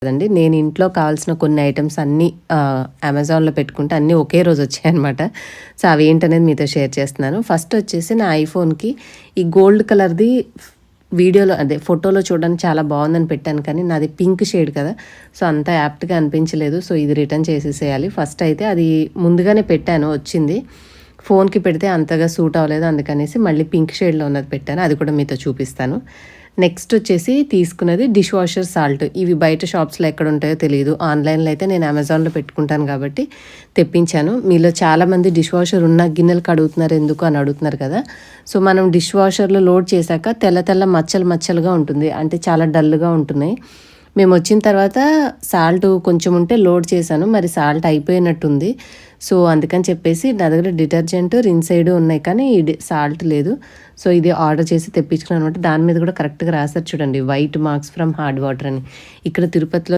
కదండి. నేను ఇంట్లో కావాల్సిన కొన్ని ఐటెమ్స్ అన్నీ అమెజాన్‌లో పెట్టుకుంటే అన్నీ ఒకే రోజు వచ్చాయన్నమాట. సో, అవేంటనేది మీతో షేర్ చేస్తున్నాను. ఫస్ట్ వచ్చేసి నా ఐఫోన్‌కి ఈ గోల్డ్ కలర్‌ది వీడియోలో అదే ఫోటోలో చూడడానికి చాలా బాగుందని పెట్టాను, కానీ నాది పింక్ షేడ్ కదా, సో అంత యాప్ట్‌గా అనిపించలేదు. సో ఇది రిటర్న్ చేసేసేయాలి. ఫస్ట్ అయితే అది ముందుగానే పెట్టాను, వచ్చింది. ఫోన్‌కి పెడితే అంతగా సూట్ అవ్వలేదు, అందుకనేసి మళ్ళీ పింక్ షేడ్‌లో ఉన్నది పెట్టాను. అది కూడా మీతో చూపిస్తాను. నెక్స్ట్ వచ్చేసి తీసుకున్నది డిష్ వాషర్ సాల్ట్. ఇవి బయట షాప్స్‌లో ఎక్కడ ఉంటాయో తెలియదు. ఆన్‌లైన్‌లో అయితే నేను అమెజాన్‌లో పెట్టుకుంటాను కాబట్టి తెప్పించాను. మీలో చాలామంది డిష్ వాషర్ ఉన్న గిన్నెలు కడుగుతున్నారు ఎందుకు అని అడుగుతున్నారు కదా. సో మనం డిష్ వాషర్‌లో లోడ్ చేశాక తెల్ల తెల్ల మచ్చలు మచ్చలుగా ఉంటుంది, అంటే చాలా డల్‌గా ఉంటున్నాయి. మేము వచ్చిన తర్వాత సాల్ట్ కొంచెం ఉంటే లోడ్ చేశాను, మరి సాల్ట్ అయిపోయినట్టుంది. సో అందుకని చెప్పేసి నా దగ్గర డిటర్జెంట్ రిన్సైడ్ ఉన్నాయి, కానీ సాల్ట్ లేదు. సో ఇది ఆర్డర్ చేసి తెప్పించుకున్నాను అనమాట. దాని మీద కూడా కరెక్ట్గా రాశారు చూడండి, white marks from hard water అని. ఇక్కడ తిరుపతిలో